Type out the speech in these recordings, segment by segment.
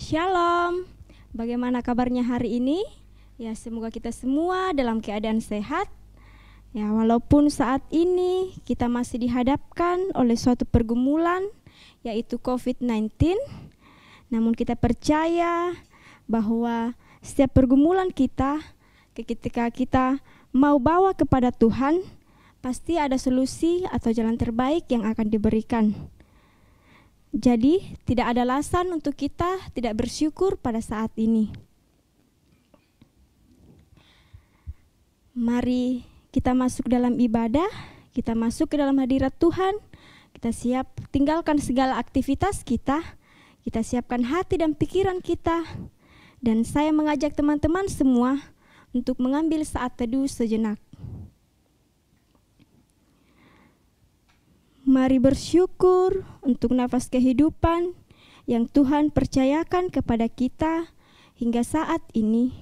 Shalom, bagaimana kabarnya hari ini? Ya, semoga kita semua dalam keadaan sehat. Ya, walaupun saat ini kita masih dihadapkan oleh suatu pergumulan, yaitu COVID-19, namun kita percaya bahwa setiap pergumulan kita, ketika kita mau bawa kepada Tuhan, pasti ada solusi atau jalan terbaik yang akan diberikan. Jadi, tidak ada alasan untuk kita tidak bersyukur pada saat ini. Mari kita masuk dalam ibadah, kita masuk ke dalam hadirat Tuhan, kita siap tinggalkan segala aktivitas kita siapkan hati dan pikiran kita, dan saya mengajak teman-teman semua untuk mengambil saat teduh sejenak. Mari bersyukur untuk nafas kehidupan yang Tuhan percayakan kepada kita hingga saat ini.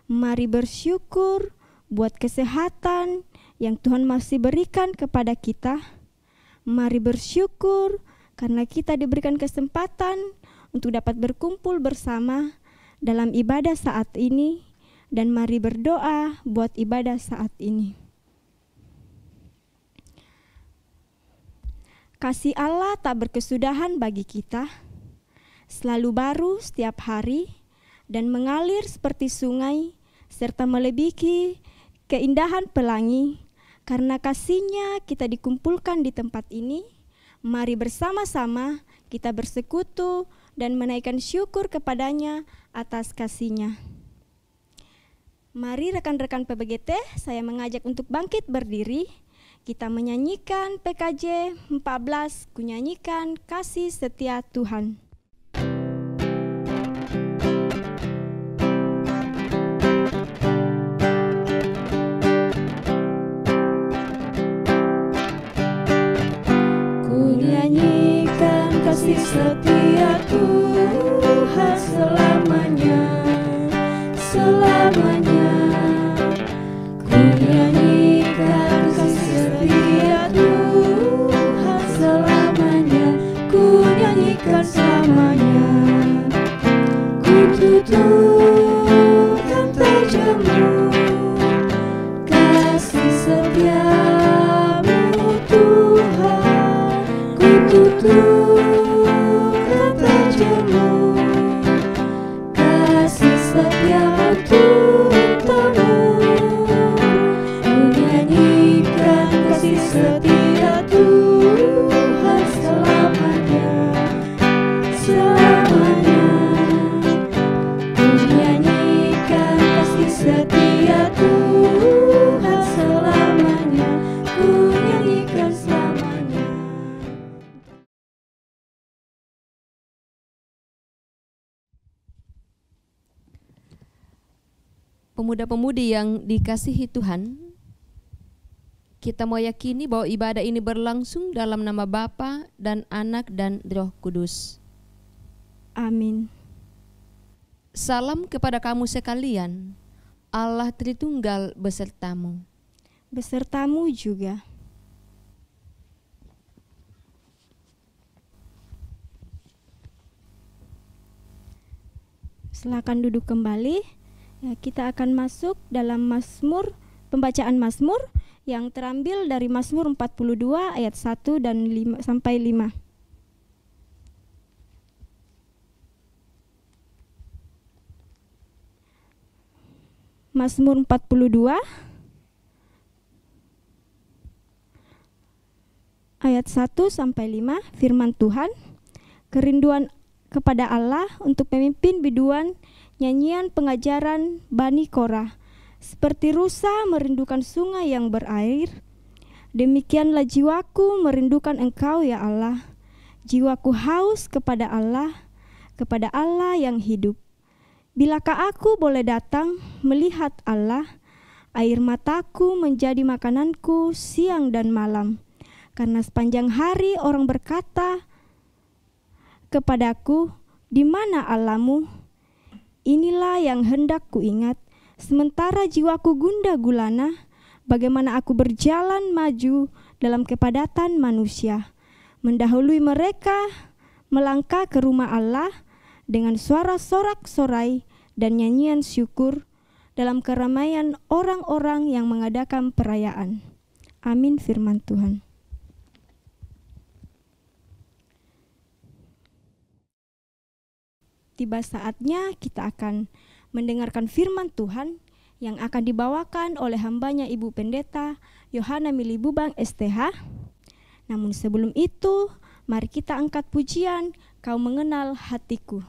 Mari bersyukur buat kesehatan yang Tuhan masih berikan kepada kita. Mari bersyukur karena kita diberikan kesempatan untuk dapat berkumpul bersama dalam ibadah saat ini, dan mari berdoa buat ibadah saat ini. Kasih Allah tak berkesudahan bagi kita, selalu baru setiap hari dan mengalir seperti sungai, serta melebihi keindahan pelangi. Karena kasih-Nya kita dikumpulkan di tempat ini. Mari bersama-sama kita bersekutu dan menaikkan syukur kepada-Nya atas kasih-Nya. Mari rekan-rekan PBGT, saya mengajak untuk bangkit berdiri. Kita menyanyikan PKJ 14, kunyanyikan kasih setia Tuhan. Kunyanyikan kasih setia Tuhan selamanya, selamanya. Kunyanyikan kasih setia Tuhan selamanya, kunyanyikan selamanya. Ku tuturkan terjemu kasih setiamu Tuhan. Ku tuturkan terjemu kasih setiamu Tuhan. Kunyanyikan kasih setia Tuhan selamanya, selamanya. Kunyanyikan kasih setia Tuhan selamanya, kunyanyikan selamanya. Pemuda-pemudi yang dikasihi Tuhan, kita mau yakini bahwa ibadah ini berlangsung dalam nama Bapa dan Anak dan Roh Kudus. Amin. Salam kepada kamu sekalian. Allah Tritunggal besertamu. Besertamu juga. Silakan duduk kembali. Ya, kita akan masuk dalam Mazmur, pembacaan Mazmur yang terambil dari Mazmur 42 ayat 1 dan 5 sampai 5. Mazmur 42 ayat 1 sampai 5, firman Tuhan. Kerinduan kepada Allah untuk memimpin biduan nyanyian pengajaran Bani Korah. Seperti rusa merindukan sungai yang berair, demikianlah jiwaku merindukan Engkau ya Allah. Jiwaku haus kepada Allah yang hidup. Bilakah aku boleh datang melihat Allah? Air mataku menjadi makananku siang dan malam. Karena sepanjang hari orang berkata kepadaku, di mana Allahmu? Inilah yang hendak kuingat, sementara jiwaku gundah gulana, bagaimana aku berjalan maju dalam kepadatan manusia, mendahului mereka melangkah ke rumah Allah dengan suara sorak-sorai dan nyanyian syukur dalam keramaian orang-orang yang mengadakan perayaan. Amin firman Tuhan. Tiba saatnya kita akan mendengarkan firman Tuhan yang akan dibawakan oleh hambanya Ibu Pendeta Yohana Mili Bubang STH. Namun sebelum itu, mari kita angkat pujian Kau Mengenal Hatiku.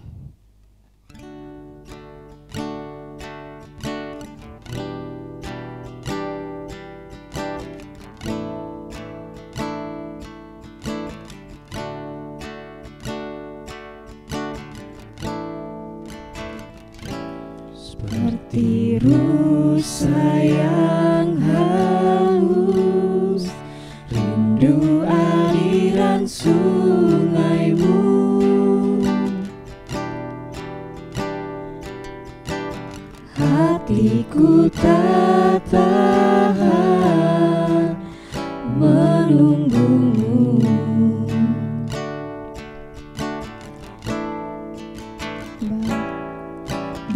Seperti rusa yang haus, rindu aliran sungaimu. Hatiku tak tahan menunggumu.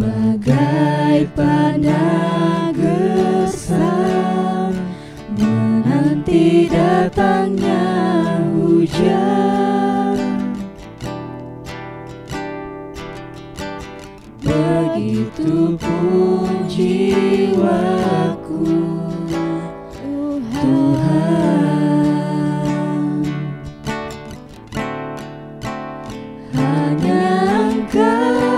Bagai panah gersang menanti datangnya hujan, begitu pun jiwaku, Tuhan. Hanya Engkau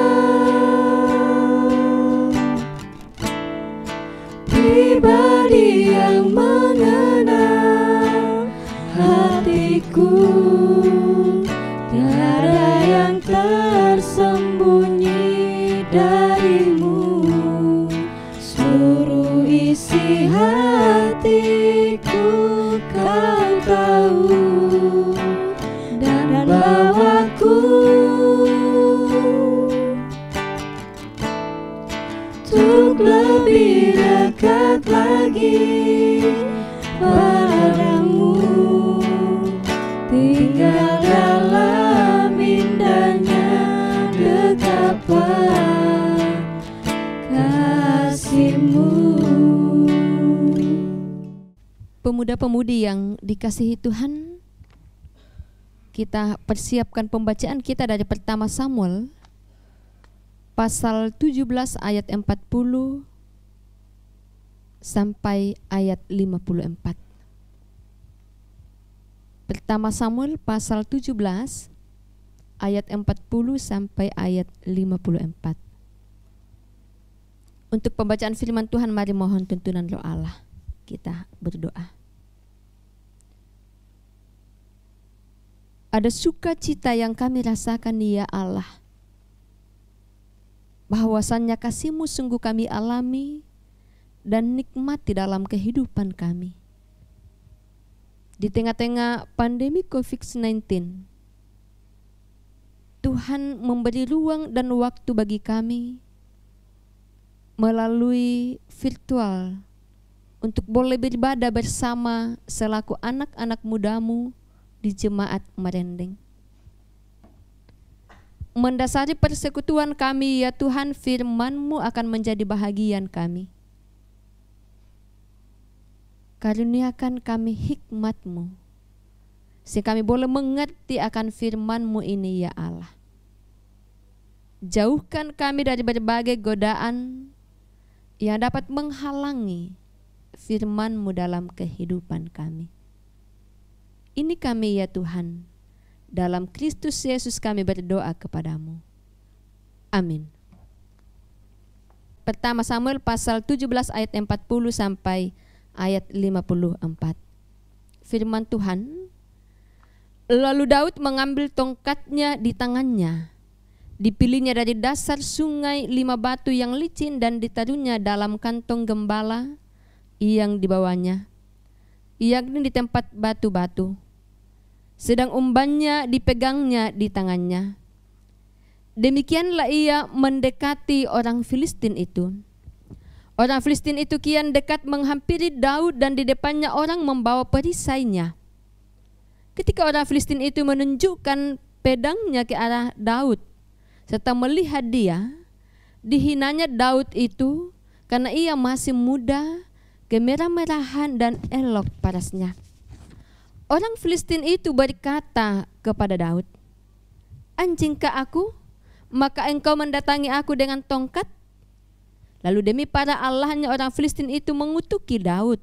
pribadi yang mengenal hatiku, tiada yang tersembunyi darimu. Seluruh isi hatiku Kau tahu, dan bawaku untuk lebih dekat lagi padamu, tinggal dalam indahnya dekapan kasih-Mu. Pemuda-pemudi yang dikasihi Tuhan, kita persiapkan pembacaan kita dari pertama Samuel pasal 17 ayat 40 sampai ayat 54. Pertama Samuel pasal 17 ayat 40 sampai ayat 54. Untuk pembacaan firman Tuhan, mari mohon tuntunan roh Allah. Kita berdoa. Ada sukacita yang kami rasakan ya Allah, bahwasannya kasih-Mu sungguh kami alami dan nikmati dalam kehidupan kami. Di tengah-tengah pandemi COVID-19, Tuhan memberi ruang dan waktu bagi kami melalui virtual untuk boleh beribadah bersama selaku anak-anak muda-Mu di Jemaat Merendeng. Mendasari persekutuan kami ya Tuhan, firman-Mu akan menjadi bahagian kami. Karuniakan kami hikmat-Mu, sehingga kami boleh mengerti akan firman-Mu ini ya Allah. Jauhkan kami dari berbagai godaan yang dapat menghalangi firman-Mu dalam kehidupan kami. Ini kami ya Tuhan, dalam Kristus Yesus kami berdoa kepadamu. Amin. Pertama Samuel pasal 17 ayat 40 sampai ayat 54. Firman Tuhan, lalu Daud mengambil tongkatnya di tangannya, dipilihnya dari dasar sungai 5 batu yang licin dan ditaruhnya dalam kantong gembala yang dibawanya, yakni di tempat batu-batu. Sedang umbannya dipegangnya di tangannya. Demikianlah ia mendekati orang Filistin itu. Orang Filistin itu kian dekat menghampiri Daud dan di depannya orang membawa perisainya. Ketika orang Filistin itu menunjukkan pedangnya ke arah Daud, serta melihat dia, dihinanya Daud itu karena ia masih muda, kemerah-merahan dan elok parasnya. Orang Filistin itu berkata kepada Daud, "Anjingkah aku? Maka engkau mendatangi aku dengan tongkat?" Lalu demi para allahnya orang Filistin itu mengutuki Daud.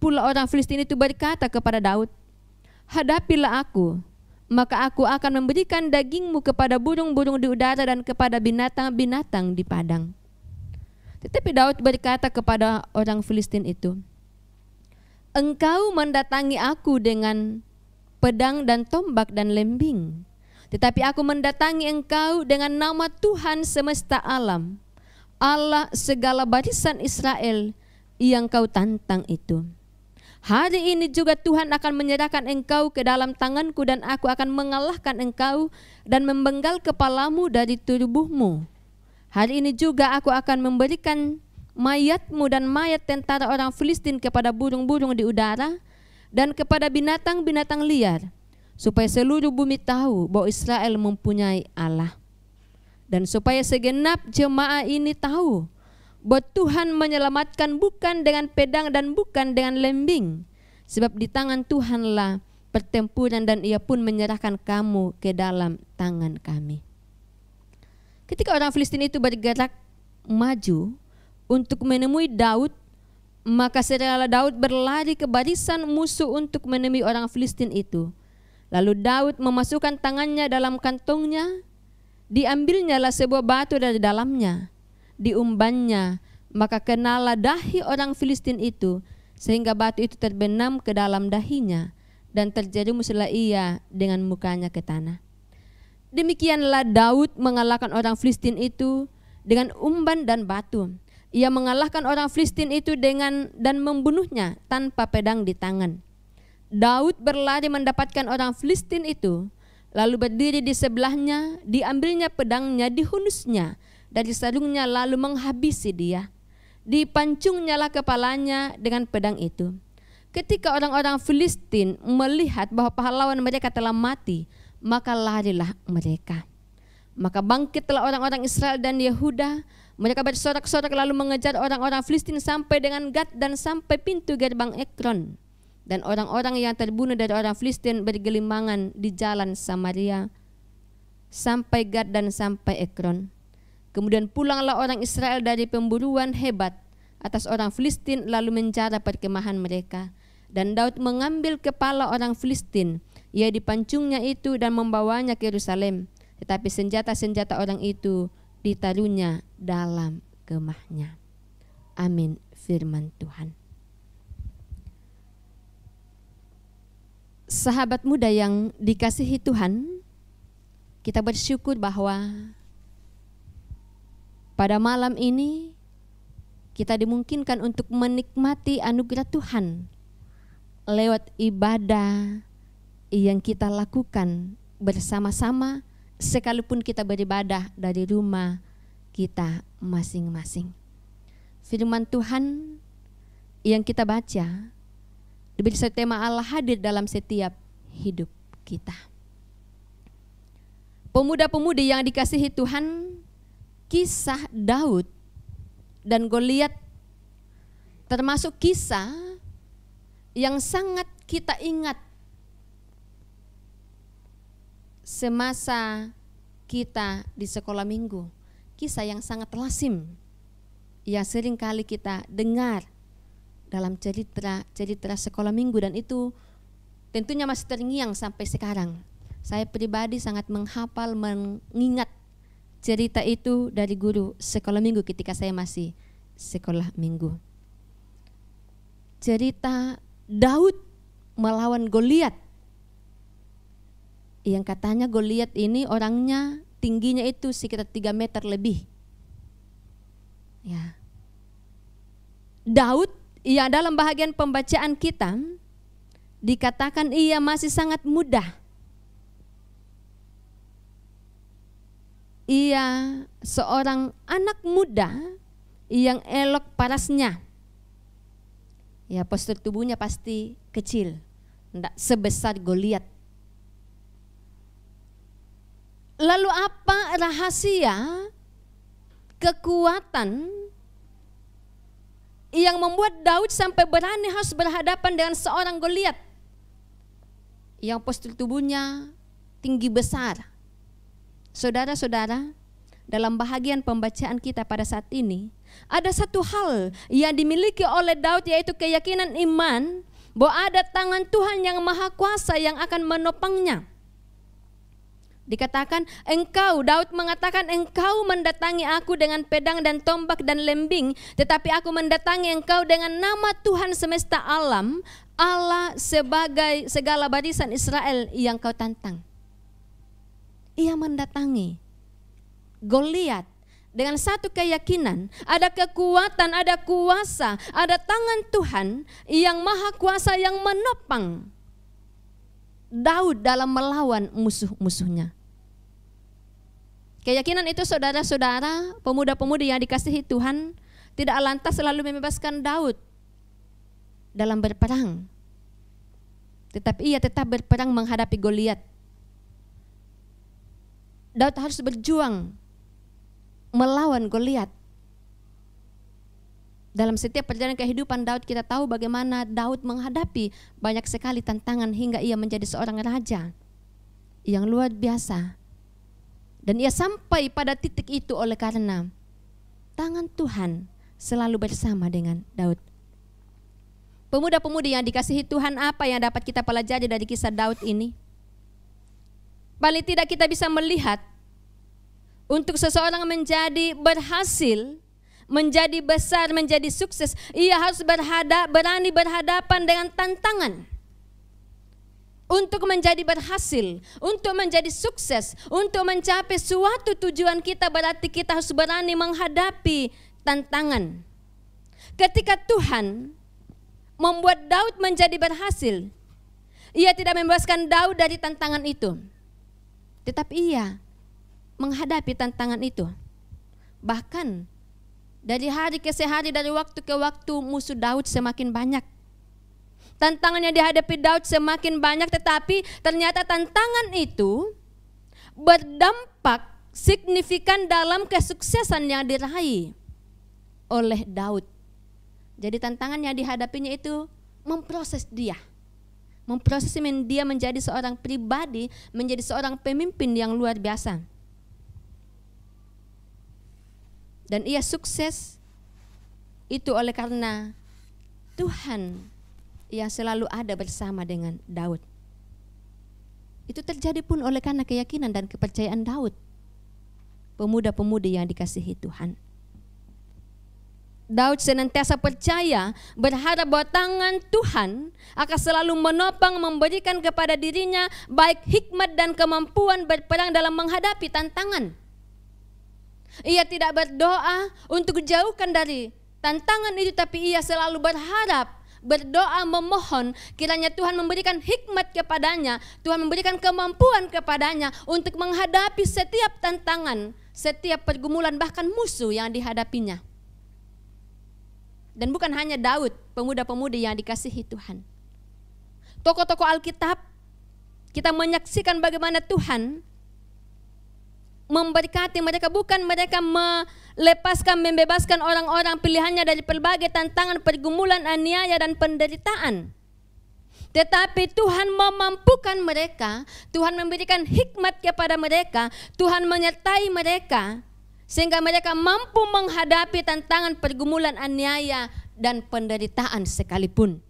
Pula orang Filistin itu berkata kepada Daud, "Hadapilah aku, maka aku akan memberikan dagingmu kepada burung-burung di udara dan kepada binatang-binatang di padang." Tetapi Daud berkata kepada orang Filistin itu, "Engkau mendatangi aku dengan pedang dan tombak dan lembing, tetapi aku mendatangi engkau dengan nama Tuhan semesta alam, Allah segala barisan Israel yang kau tantang itu. Hari ini juga Tuhan akan menyerahkan engkau ke dalam tanganku dan aku akan mengalahkan engkau dan memenggal kepalamu dari tubuhmu. Hari ini juga aku akan memberikan mayatmu dan mayat tentara orang Filistin kepada burung-burung di udara dan kepada binatang-binatang liar, supaya seluruh bumi tahu bahwa Israel mempunyai Allah. Dan supaya segenap jemaah ini tahu bahwa Tuhan menyelamatkan bukan dengan pedang dan bukan dengan lembing, sebab di tangan Tuhanlah pertempuran dan ia pun menyerahkan kamu ke dalam tangan kami." Ketika orang Filistin itu bergerak maju untuk menemui Daud, maka segeralah Daud berlari ke barisan musuh untuk menemui orang Filistin itu. Lalu Daud memasukkan tangannya dalam kantongnya, diambilnyalah sebuah batu dari dalamnya, diumbannya, maka kenalah dahi orang Filistin itu, sehingga batu itu terbenam ke dalam dahinya, dan terjerumuslah ia dengan mukanya ke tanah. Demikianlah Daud mengalahkan orang Filistin itu dengan umban dan batu. Ia mengalahkan orang Filistin itu dan membunuhnya tanpa pedang di tangan. Daud berlari mendapatkan orang Filistin itu, lalu berdiri di sebelahnya, diambilnya pedangnya, dihunusnya dari sarungnya, lalu menghabisi dia. Dipancungnyalah kepalanya dengan pedang itu. Ketika orang-orang Filistin melihat bahwa pahlawan mereka telah mati, maka larilah mereka. Maka bangkitlah orang-orang Israel dan Yehuda. Mereka bersorak-sorak lalu mengejar orang-orang Filistin sampai dengan Gad dan sampai pintu gerbang Ekron. Dan orang-orang yang terbunuh dari orang Filistin bergelimangan di jalan Samaria sampai Gad dan sampai Ekron. Kemudian pulanglah orang Israel dari pemburuan hebat atas orang Filistin lalu menjara perkemahan mereka. Dan Daud mengambil kepala orang Filistin, ia dipancungnya itu dan membawanya ke Yerusalem. Tetapi senjata-senjata orang itu ditaruhnya dalam kemahnya. Amin, firman Tuhan. Sahabat muda yang dikasihi Tuhan, kita bersyukur bahwa pada malam ini kita dimungkinkan untuk menikmati anugerah Tuhan lewat ibadah yang kita lakukan bersama-sama, sekalipun kita beribadah dari rumah kita masing-masing. Firman Tuhan yang kita baca diberi tema Allah hadir dalam setiap hidup kita. Pemuda-pemudi yang dikasihi Tuhan, kisah Daud dan Goliat termasuk kisah yang sangat kita ingat semasa kita di sekolah minggu. Kisah yang sangat lazim yang sering kali kita dengar dalam cerita sekolah minggu, dan itu tentunya masih terngiang sampai sekarang. Saya pribadi sangat menghafal, mengingat cerita itu dari guru sekolah minggu ketika saya masih sekolah minggu. Cerita Daud melawan Goliat, yang katanya Goliat ini orangnya tingginya itu sekitar 3 meter lebih. Ya. Daud yang dalam bahagian pembacaan kita dikatakan ia masih sangat muda. Ia seorang anak muda yang elok parasnya. Ya, postur tubuhnya pasti kecil, tidak sebesar Goliat. Lalu apa rahasia kekuatan yang membuat Daud sampai berani harus berhadapan dengan seorang Goliat yang postur tubuhnya tinggi besar? Saudara-saudara, dalam bahagian pembacaan kita pada saat ini, ada satu hal yang dimiliki oleh Daud, yaitu keyakinan iman bahwa ada tangan Tuhan yang maha kuasa yang akan menopangnya. Dikatakan, Daud mengatakan, engkau mendatangi aku dengan pedang dan tombak dan lembing, tetapi aku mendatangi engkau dengan nama Tuhan semesta alam, Allah sebagai segala barisan Israel yang kau tantang. Ia mendatangi Goliat dengan satu keyakinan, ada kekuatan, ada kuasa, ada tangan Tuhan yang maha kuasa yang menopang Daud dalam melawan musuh-musuhnya. Keyakinan itu, saudara-saudara, pemuda-pemudi yang dikasihi Tuhan, tidak lantas selalu membebaskan Daud dalam berperang, tetapi ia tetap berperang menghadapi Goliat. Daud harus berjuang melawan Goliat. Dalam setiap perjalanan kehidupan Daud, kita tahu bagaimana Daud menghadapi banyak sekali tantangan hingga ia menjadi seorang raja yang luar biasa. Dan ia sampai pada titik itu oleh karena tangan Tuhan selalu bersama dengan Daud. Pemuda-pemudi yang dikasihi Tuhan, apa yang dapat kita pelajari dari kisah Daud ini? Paling tidak kita bisa melihat, untuk seseorang menjadi berhasil, menjadi besar, menjadi sukses, ia harus berani berhadapan dengan tantangan. Untuk menjadi berhasil, untuk menjadi sukses, untuk mencapai suatu tujuan kita, berarti kita harus berani menghadapi tantangan. Ketika Tuhan membuat Daud menjadi berhasil, ia tidak membebaskan Daud dari tantangan itu, tetapi ia menghadapi tantangan itu. Bahkan dari hari ke hari, dari waktu ke waktu, musuh Daud semakin banyak. Tantangan yang dihadapi Daud semakin banyak, tetapi ternyata tantangan itu berdampak signifikan dalam kesuksesan yang diraih oleh Daud. Jadi tantangan yang dihadapinya itu memproses dia, memproses dia menjadi seorang pribadi, menjadi seorang pemimpin yang luar biasa. Dan ia sukses itu oleh karena Tuhan yang selalu ada bersama dengan Daud. Itu terjadi pun oleh karena keyakinan dan kepercayaan Daud, pemuda-pemudi yang dikasihi Tuhan. Daud senantiasa percaya, berharap bahwa tangan Tuhan akan selalu menopang, memberikan kepada dirinya baik hikmat dan kemampuan berperang dalam menghadapi tantangan. Ia tidak berdoa untuk dijauhkan dari tantangan itu, tapi ia selalu berharap, berdoa, memohon kiranya Tuhan memberikan hikmat kepadanya, Tuhan memberikan kemampuan kepadanya untuk menghadapi setiap tantangan, setiap pergumulan, bahkan musuh yang dihadapinya. Dan bukan hanya Daud, pemuda-pemudi yang dikasihi Tuhan. Tokoh-tokoh Alkitab, kita menyaksikan bagaimana Tuhan memberkati mereka, bukan mereka membebaskan orang-orang pilihannya dari berbagai tantangan, pergumulan, aniaya dan penderitaan. Tetapi Tuhan memampukan mereka, Tuhan memberikan hikmat kepada mereka, Tuhan menyertai mereka sehingga mereka mampu menghadapi tantangan, pergumulan, aniaya dan penderitaan sekalipun.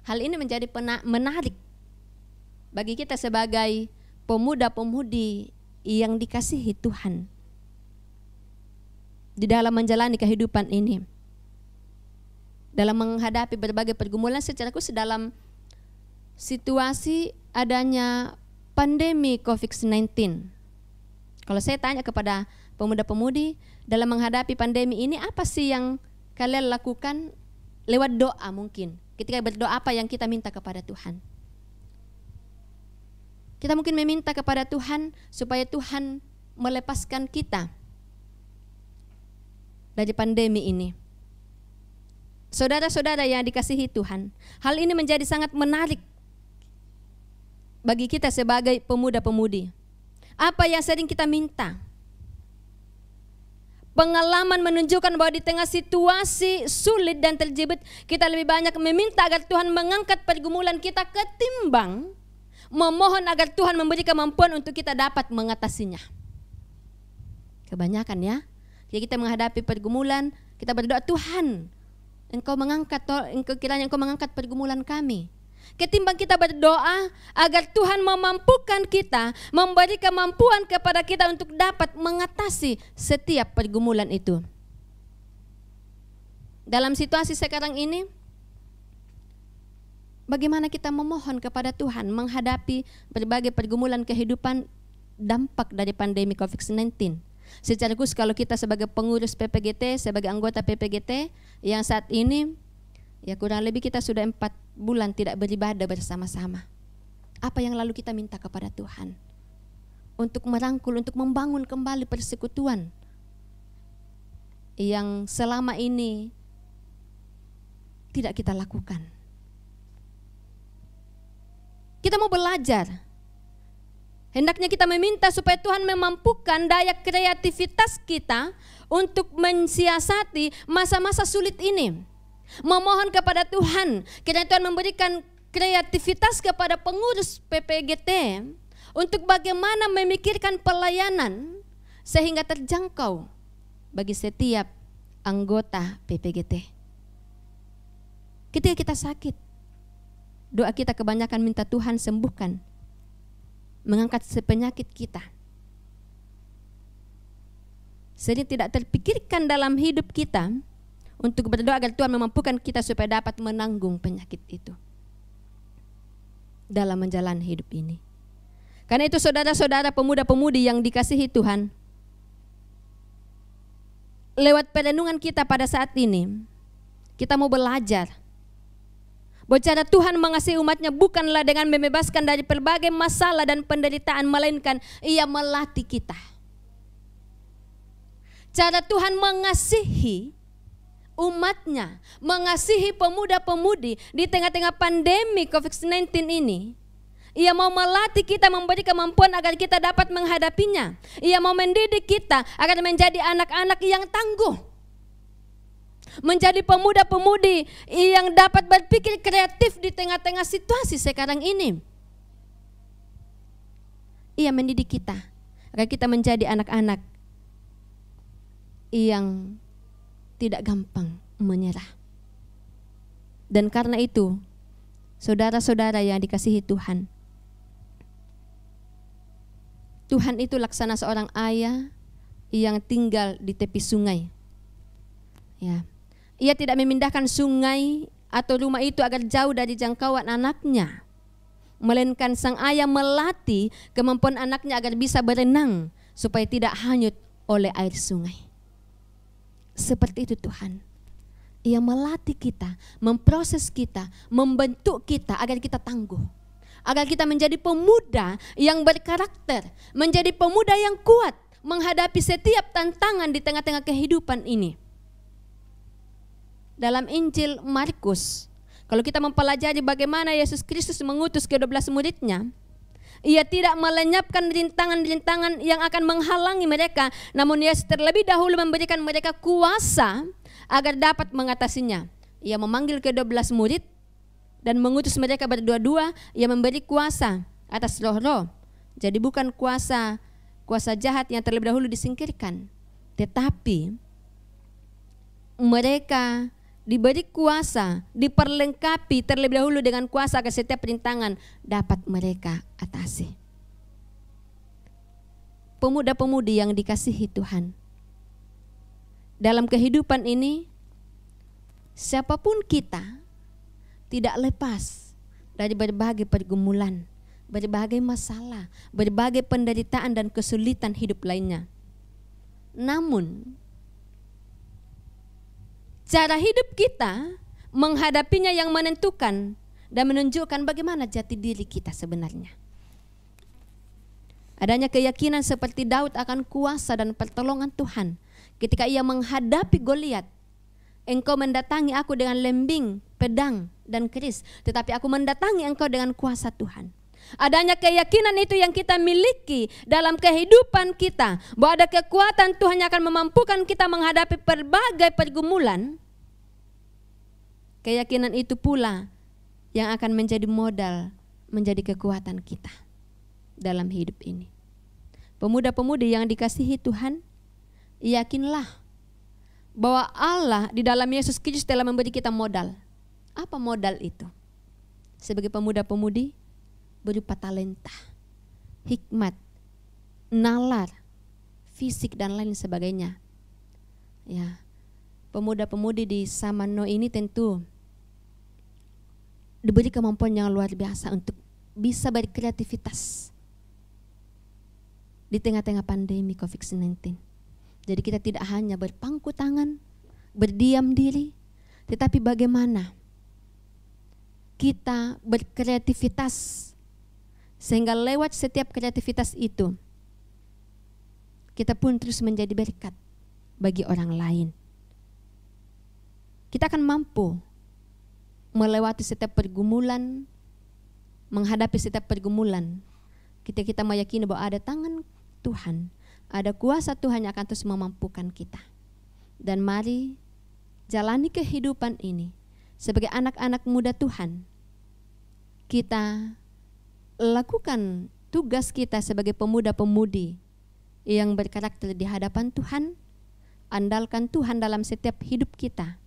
Hal ini menjadi menarik bagi kita sebagai pemuda-pemudi yang dikasihi Tuhan di dalam menjalani kehidupan ini, dalam menghadapi berbagai pergumulan secara khusus dalam situasi adanya pandemi COVID-19. Kalau saya tanya kepada pemuda-pemudi dalam menghadapi pandemi ini, apa sih yang kalian lakukan lewat doa? Mungkin ketika berdoa, apa yang kita minta kepada Tuhan? Kita mungkin meminta kepada Tuhan supaya Tuhan melepaskan kita dari pandemi ini. Saudara-saudara yang dikasihi Tuhan, hal ini menjadi sangat menarik bagi kita sebagai pemuda-pemudi. Apa yang sering kita minta? Pengalaman menunjukkan bahwa di tengah situasi sulit dan terjepit, kita lebih banyak meminta agar Tuhan mengangkat pergumulan kita ketimbang memohon agar Tuhan memberi kemampuan untuk kita dapat mengatasinya. Kebanyakan ya, jadi kita menghadapi pergumulan, kita berdoa, Tuhan, kiranya Engkau mengangkat pergumulan kami. Ketimbang kita berdoa agar Tuhan memampukan kita, memberi kemampuan kepada kita untuk dapat mengatasi setiap pergumulan itu. Dalam situasi sekarang ini, bagaimana kita memohon kepada Tuhan menghadapi berbagai pergumulan kehidupan dampak dari pandemi COVID-19. Secara khusus kalau kita sebagai pengurus PPGT, sebagai anggota PPGT yang saat ini ya kurang lebih kita sudah 4 bulan tidak beribadah bersama-sama. Apa yang lalu kita minta kepada Tuhan? Untuk merangkul, untuk membangun kembali persekutuan yang selama ini tidak kita lakukan. Kita mau belajar. Hendaknya kita meminta supaya Tuhan memampukan daya kreativitas kita untuk mensiasati masa-masa sulit ini. Memohon kepada Tuhan, kiranya Tuhan memberikan kreativitas kepada pengurus PPGT untuk bagaimana memikirkan pelayanan sehingga terjangkau bagi setiap anggota PPGT. Ketika kita sakit, doa kita kebanyakan minta Tuhan sembuhkan, mengangkat penyakit kita. Sering tidak terpikirkan dalam hidup kita untuk berdoa agar Tuhan memampukan kita supaya dapat menanggung penyakit itu dalam menjalani hidup ini. Karena itu saudara-saudara pemuda-pemudi yang dikasihi Tuhan, lewat perenungan kita pada saat ini, kita mau belajar bahwa cara Tuhan mengasihi umatnya bukanlah dengan membebaskan dari berbagai masalah dan penderitaan, melainkan Ia melatih kita. Cara Tuhan mengasihi umatnya, mengasihi pemuda-pemudi di tengah-tengah pandemi COVID-19 ini, Ia mau melatih kita, memberi kemampuan agar kita dapat menghadapinya. Ia mau mendidik kita agar menjadi anak-anak yang tangguh, menjadi pemuda-pemudi yang dapat berpikir kreatif di tengah-tengah situasi sekarang ini. Ia mendidik kita agar kita menjadi anak-anak yang tidak gampang menyerah. Dan karena itu, saudara-saudara yang dikasihi Tuhan, Tuhan itu laksana seorang ayah yang tinggal di tepi sungai. Ya. Ia tidak memindahkan sungai atau rumah itu agar jauh dari jangkauan anaknya, melainkan sang ayah melatih kemampuan anaknya agar bisa berenang supaya tidak hanyut oleh air sungai. Seperti itu Tuhan. Ia melatih kita, memproses kita, membentuk kita agar kita tangguh, agar kita menjadi pemuda yang berkarakter, menjadi pemuda yang kuat menghadapi setiap tantangan di tengah-tengah kehidupan ini. Dalam Injil Markus, kalau kita mempelajari bagaimana Yesus Kristus mengutus ke-12 muridnya, Ia tidak melenyapkan rintangan-rintangan yang akan menghalangi mereka, namun Yesus terlebih dahulu memberikan mereka kuasa agar dapat mengatasinya. Ia memanggil ke-12 murid dan mengutus mereka berdua-dua. Ia memberi kuasa atas roh-roh. Jadi bukan kuasa jahat yang terlebih dahulu disingkirkan, tetapi mereka diberi kuasa, diperlengkapi terlebih dahulu dengan kuasa agar setiap rintangan dapat mereka atasi. Pemuda-pemudi yang dikasihi Tuhan, dalam kehidupan ini siapapun kita tidak lepas dari berbagai pergumulan, berbagai masalah, berbagai penderitaan dan kesulitan hidup lainnya. Namun cara hidup kita menghadapinya yang menentukan dan menunjukkan bagaimana jati diri kita sebenarnya. Adanya keyakinan seperti Daud akan kuasa dan pertolongan Tuhan. Ketika ia menghadapi Goliat, engkau mendatangi aku dengan lembing, pedang, dan keris, tetapi aku mendatangi engkau dengan kuasa Tuhan. Adanya keyakinan itu yang kita miliki dalam kehidupan kita, bahwa ada kekuatan Tuhan yang akan memampukan kita menghadapi berbagai pergumulan. Keyakinan itu pula yang akan menjadi modal, menjadi kekuatan kita dalam hidup ini. Pemuda-pemudi yang dikasihi Tuhan, yakinlah bahwa Allah di dalam Yesus Kristus telah memberi kita modal. Apa modal itu? Sebagai pemuda-pemudi, berupa talenta, hikmat, nalar, fisik dan lain sebagainya. Ya, pemuda-pemudi di Samano ini tentu diberi kemampuan yang luar biasa untuk bisa berkreativitas di tengah-tengah pandemi COVID-19. Jadi kita tidak hanya berpangku tangan, berdiam diri, tetapi bagaimana kita berkreativitas sehingga lewat setiap kreativitas itu kita pun terus menjadi berkat bagi orang lain. Kita akan mampu melewati setiap pergumulan, menghadapi setiap pergumulan. Kita meyakini bahwa ada tangan Tuhan, ada kuasa Tuhan yang akan terus memampukan kita. Dan mari jalani kehidupan ini sebagai anak-anak muda Tuhan. Kita lakukan tugas kita sebagai pemuda-pemudi yang berkarakter di hadapan Tuhan. Andalkan Tuhan dalam setiap hidup kita.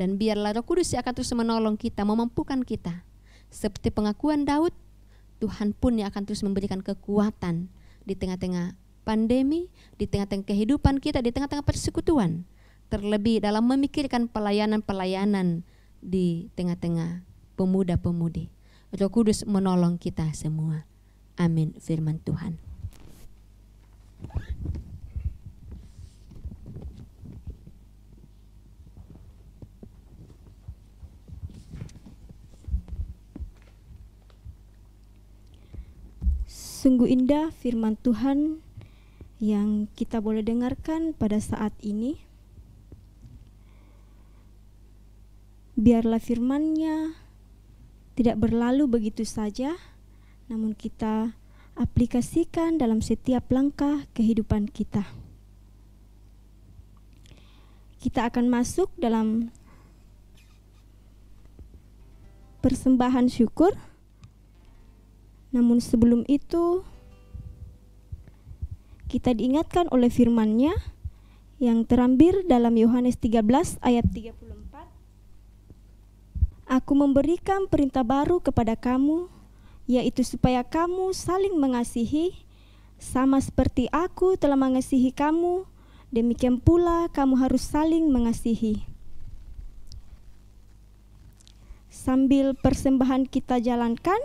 Dan biarlah Roh Kudus yang akan terus menolong kita, memampukan kita. Seperti pengakuan Daud, Tuhan pun yang akan terus memberikan kekuatan di tengah-tengah pandemi, di tengah-tengah kehidupan kita, di tengah-tengah persekutuan. Terlebih dalam memikirkan pelayanan-pelayanan di tengah-tengah pemuda-pemudi. Roh Kudus menolong kita semua. Amin, firman Tuhan. Sungguh indah firman Tuhan yang kita boleh dengarkan pada saat ini. Biarlah firman-Nya tidak berlalu begitu saja, namun kita aplikasikan dalam setiap langkah kehidupan kita. Kita akan masuk dalam persembahan syukur. Namun sebelum itu, kita diingatkan oleh firman-Nya yang terambil dalam Yohanes 13 ayat 34. Aku memberikan perintah baru kepada kamu, yaitu supaya kamu saling mengasihi, sama seperti aku telah mengasihi kamu, demikian pula kamu harus saling mengasihi. Sambil persembahan kita jalankan,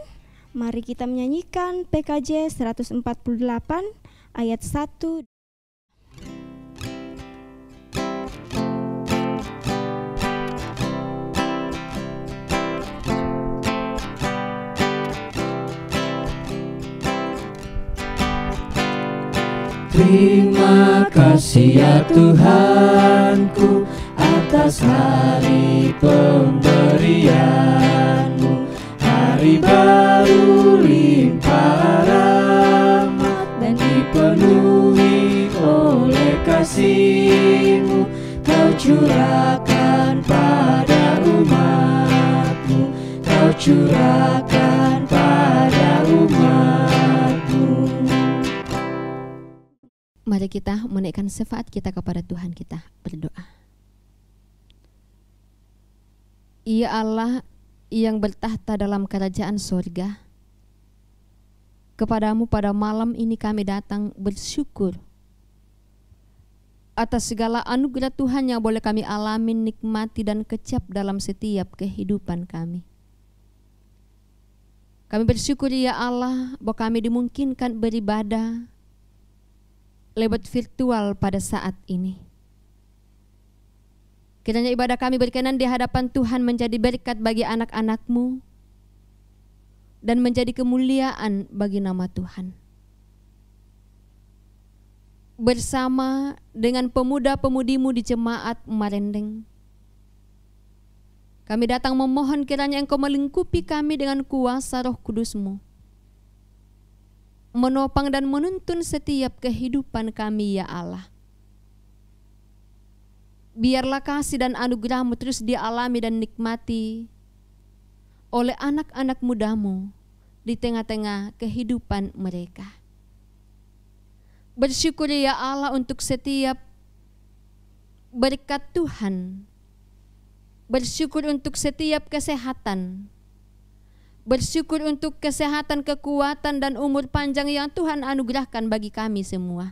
mari kita menyanyikan PKJ 148 ayat 1. Terima kasih ya Tuhanku atas hari pemberian-Mu, hari baru limpah rahmat dan dipenuhi oleh kasih-Mu. Kau curahkan pada umat-Mu, Kau curahkan pada umat-Mu. Mari kita menaikkan syafaat kita kepada Tuhan, kita berdoa. Ya Allah yang bertahta dalam kerajaan sorga, kepadamu pada malam ini kami datang bersyukur atas segala anugerah Tuhan yang boleh kami alami, nikmati dan kecap dalam setiap kehidupan kami. Kami bersyukur ya Allah bahwa kami dimungkinkan beribadah lewat virtual pada saat ini. Kiranya ibadah kami berkenan di hadapan Tuhan menjadi berkat bagi anak-anak-Mu dan menjadi kemuliaan bagi nama Tuhan. Bersama dengan pemuda-pemudi-Mu di jemaat Marendeng, kami datang memohon kiranya Engkau melingkupi kami dengan kuasa Roh Kudus-Mu, menopang dan menuntun setiap kehidupan kami ya Allah. Biarlah kasih dan anugerah-Mu terus dialami dan nikmati oleh anak-anak muda-Mu di tengah-tengah kehidupan mereka. Bersyukur ya Allah untuk setiap berkat Tuhan. Bersyukur untuk setiap kesehatan. Bersyukur untuk kesehatan, kekuatan, dan umur panjang yang Tuhan anugerahkan bagi kami semua.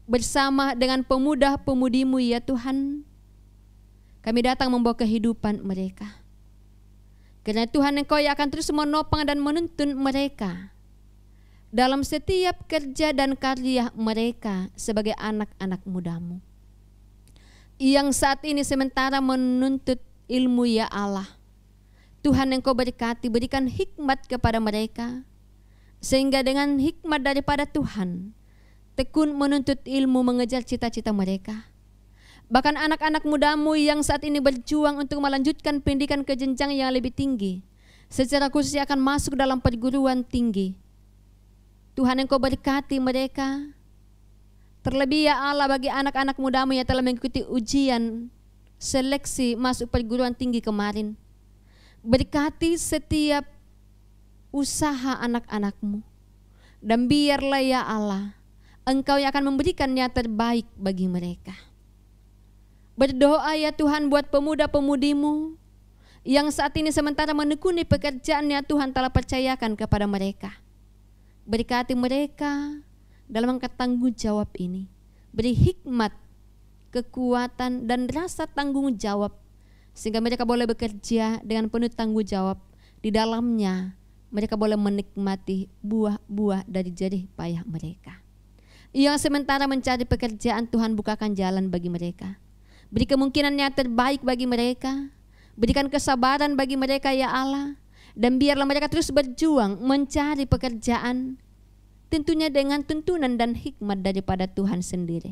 Bersama dengan pemuda-pemudi-Mu ya Tuhan, kami datang membawa kehidupan mereka. Karena Tuhan Engkau yang akan terus menopang dan menuntun mereka dalam setiap kerja dan karya mereka sebagai anak-anak muda-Mu. Yang saat ini sementara menuntut ilmu ya Allah. Tuhan Engkau berkati, berikan hikmat kepada mereka. Sehingga dengan hikmat daripada Tuhan, tekun menuntut ilmu mengejar cita-cita mereka. Bahkan anak-anak muda-Mu yang saat ini berjuang untuk melanjutkan pendidikan ke jenjang yang lebih tinggi, secara khusus akan masuk dalam perguruan tinggi. Tuhan Engkau berkati mereka. Terlebih ya Allah bagi anak-anak muda-Mu yang telah mengikuti ujian seleksi masuk perguruan tinggi kemarin. Berkati setiap usaha anak-anak-Mu. Dan biarlah ya Allah, Engkau yang akan memberikan yang terbaik bagi mereka. Berdoa ya Tuhan buat pemuda-pemudi-Mu yang saat ini sementara menekuni pekerjaan yang Tuhan telah percayakan kepada mereka. Berkati mereka dalam angkat tanggung jawab ini. Beri hikmat, kekuatan, dan rasa tanggung jawab sehingga mereka boleh bekerja dengan penuh tanggung jawab. Di dalamnya mereka boleh menikmati buah-buah dari jerih payah mereka. Yang sementara mencari pekerjaan, Tuhan bukakan jalan bagi mereka. Beri kemungkinan yang terbaik bagi mereka. Berikan kesabaran bagi mereka ya Allah. Dan biarlah mereka terus berjuang mencari pekerjaan, tentunya dengan tuntunan dan hikmat daripada Tuhan sendiri.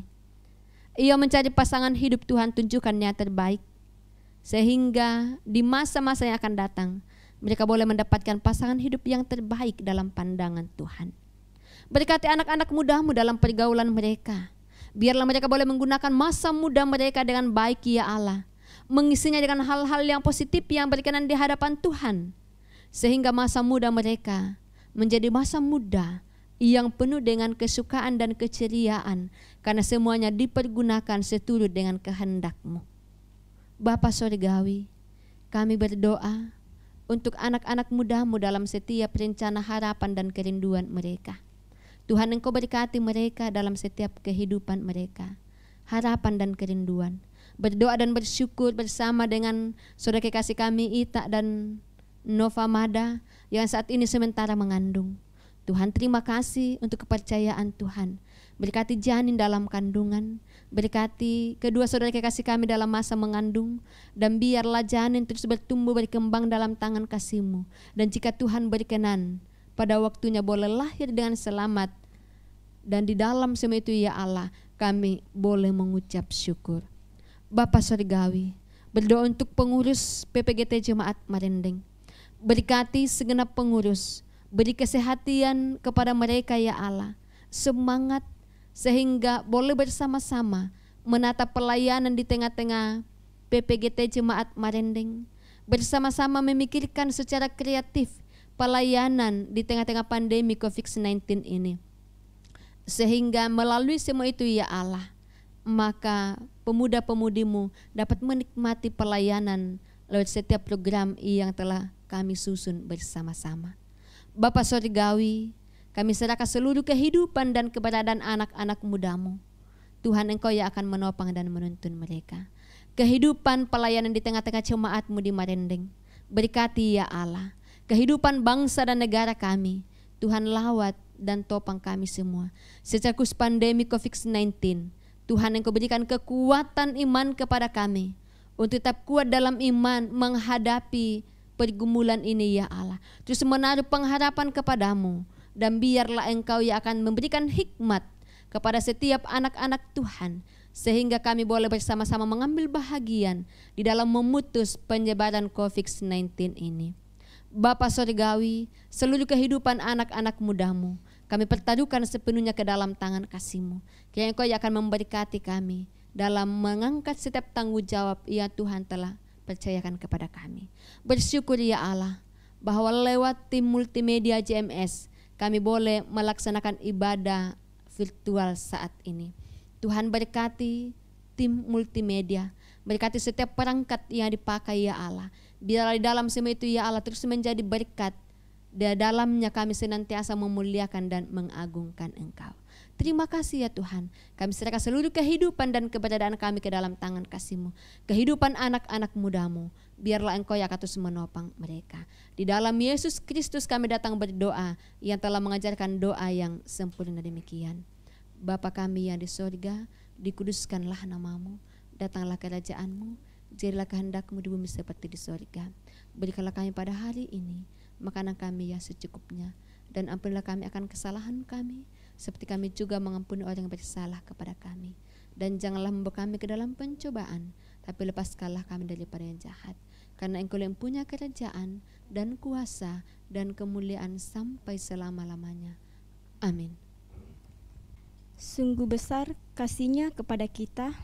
Ia mencari pasangan hidup, Tuhan tunjukkan yang terbaik, sehingga di masa-masa yang akan datang mereka boleh mendapatkan pasangan hidup yang terbaik dalam pandangan Tuhan. Berkati anak-anak muda-Mu dalam pergaulan mereka. Biarlah mereka boleh menggunakan masa muda mereka dengan baik ya Allah, mengisinya dengan hal-hal yang positif yang berkenan di hadapan Tuhan, sehingga masa muda mereka menjadi masa muda yang penuh dengan kesukaan dan keceriaan, karena semuanya dipergunakan seturut dengan kehendak-Mu. Bapa Surgawi, kami berdoa untuk anak-anak muda-Mu dalam setiap rencana, harapan, dan kerinduan mereka. Tuhan Engkau berkati mereka dalam setiap kehidupan mereka, harapan dan kerinduan. Berdoa dan bersyukur bersama dengan saudara kekasih kami Ita dan Nova Mada yang saat ini sementara mengandung. Tuhan terima kasih untuk kepercayaan Tuhan. Berkati janin dalam kandungan, berkati kedua saudara kekasih kami dalam masa mengandung, dan biarlah janin terus bertumbuh berkembang dalam tangan kasih-Mu. Dan jika Tuhan berkenan, pada waktunya boleh lahir dengan selamat, dan di dalam semua itu ya Allah kami boleh mengucap syukur. Bapa Surgawi, berdoa untuk pengurus PPGT Jemaat Marendeng. Berkati segenap pengurus, beri kesehatan kepada mereka ya Allah, semangat sehingga boleh bersama-sama menatap pelayanan di tengah-tengah PPGT Jemaat Marendeng, bersama-sama memikirkan secara kreatif pelayanan di tengah-tengah pandemi COVID-19 ini, sehingga melalui semua itu ya Allah, maka pemuda-pemudi-Mu dapat menikmati pelayanan lewat setiap program yang telah kami susun bersama-sama. Bapa Surgawi, kami serahkan seluruh kehidupan dan keberadaan anak-anak muda-Mu. Tuhan Engkau yang akan menopang dan menuntun mereka. Kehidupan pelayanan di tengah-tengah jemaat-Mu di Marendeng, berkati ya Allah. Kehidupan bangsa dan negara kami, Tuhan lawat dan topang kami semua. Secara khusus pandemi COVID-19, Tuhan Engkau berikan kekuatan iman kepada kami untuk tetap kuat dalam iman menghadapi pergumulan ini ya Allah. Terus menaruh pengharapan kepada-Mu, dan biarlah Engkau yang akan memberikan hikmat kepada setiap anak-anak Tuhan, sehingga kami boleh bersama-sama mengambil bahagian di dalam memutus penyebaran COVID-19 ini. Bapa Sorgawi, seluruh kehidupan anak-anak mudamu kami pertaruhkan sepenuhnya ke dalam tangan kasih-Mu. Kiranya Engkau akan memberkati kami dalam mengangkat setiap tanggung jawab yang Tuhan telah percayakan kepada kami. Bersyukur ya Allah bahwa lewat tim multimedia JMS kami boleh melaksanakan ibadah virtual saat ini. Tuhan berkati tim multimedia, berkati setiap perangkat yang dipakai ya Allah. Biarlah di dalam semua itu ya Allah terus menjadi berkat. Di dalamnya kami senantiasa memuliakan dan mengagungkan Engkau. Terima kasih ya Tuhan. Kami serahkan seluruh kehidupan dan keberadaan kami ke dalam tangan kasih-Mu. Kehidupan anak-anak muda-Mu, biarlah Engkau yang akan terus menopang mereka. Di dalam Yesus Kristus kami datang berdoa, yang telah mengajarkan doa yang sempurna demikian. Bapa kami yang di sorga, dikuduskanlah nama-Mu, datanglah kerajaan-Mu, jadilah kehendak-Mu di bumi seperti di sorga. Berikanlah kami pada hari ini makanan kami yang secukupnya, dan ampunilah kami akan kesalahan kami, seperti kami juga mengampuni orang yang bersalah kepada kami. Dan janganlah membawa kami ke dalam pencobaan, tapi lepaskanlah kami daripada yang jahat. Karena Engkau yang punya kerajaan dan kuasa dan kemuliaan sampai selama-lamanya. Amin. Sungguh besar kasih-Nya kepada kita,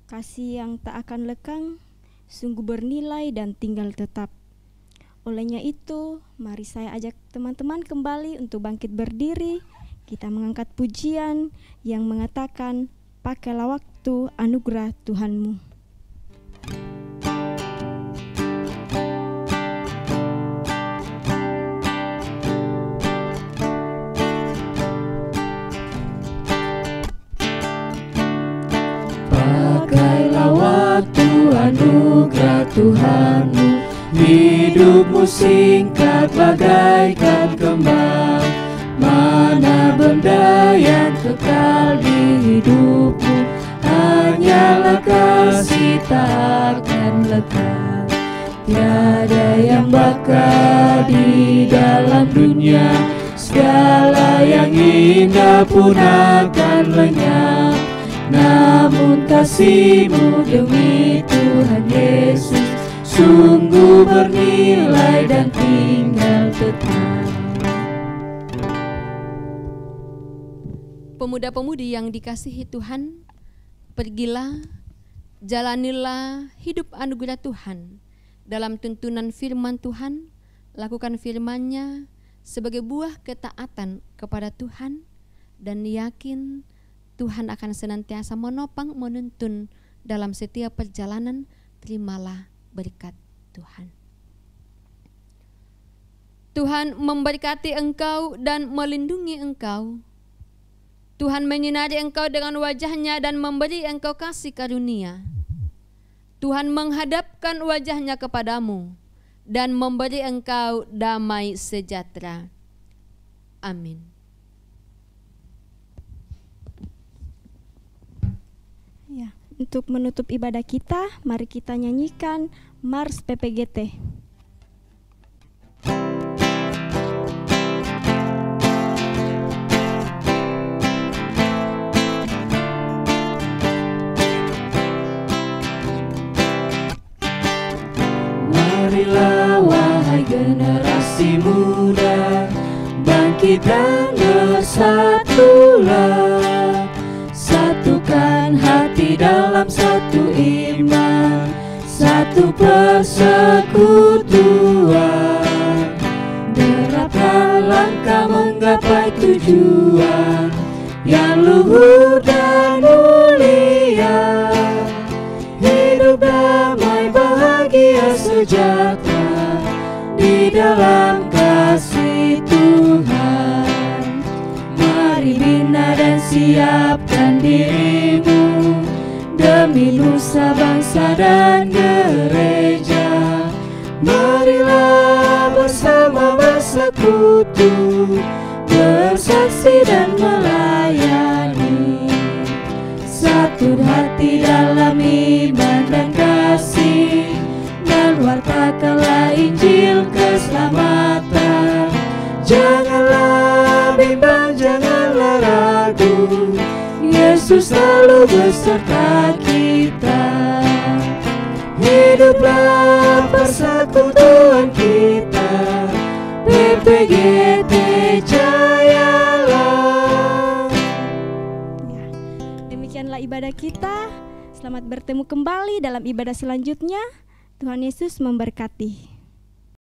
kasih yang tak akan lekang, sungguh bernilai dan tinggal tetap. Olehnya itu, mari saya ajak teman-teman kembali untuk bangkit berdiri. Kita mengangkat pujian yang mengatakan, pakailah waktu anugerah Tuhanmu. Pakailah waktu anugerah Tuhanmu. Hidupmu singkat bagaikan kembang. Mana benda yang kekal di hidupmu? Hanyalah kasih tak akan lekang. Tiada yang bakal di dalam dunia. Segala yang indah pun akan lenyap. Namun kasih-Mu demi Tuhan Yesus sungguh bernilai dan tinggal tetap. Pemuda-pemudi yang dikasihi Tuhan, pergilah, jalanilah hidup anugerah Tuhan dalam tuntunan firman Tuhan, lakukan firman-Nya sebagai buah ketaatan kepada Tuhan, dan yakin Tuhan akan senantiasa menopang, menuntun dalam setiap perjalanan. Terimalah berkat Tuhan. Tuhan memberkati engkau dan melindungi engkau. Tuhan menyinari engkau dengan wajah-Nya dan memberi engkau kasih karunia. Tuhan menghadapkan wajah-Nya kepadamu dan memberi engkau damai sejahtera. Amin. Ya, untuk menutup ibadah kita, mari kita nyanyikan Mars PPGT. Marilah wahai generasi muda, bangkit dan bersatulah. Satukan hati dalam satu iman, satu persekutuan. Derapkan langkah menggapai tujuan yang luhur dan mulia. Hidup damai bahagia sejahtera di dalam kasih Tuhan. Mari bina dan siapkan dirimu demi nusa bangsa dan gereja. Marilah bersama bersekutu, bersaksi dan melayani. Satu hati dalam iman dan kasih, dan wartakanlah Injil keselamatan. Janganlah bimbang, janganlah ragu, Yesus selalu beserta kita. Hiduplah persekutuan kita. GT Jayalah. Ya, demikianlah ibadah kita. Selamat bertemu kembali dalam ibadah selanjutnya. Tuhan Yesus memberkati.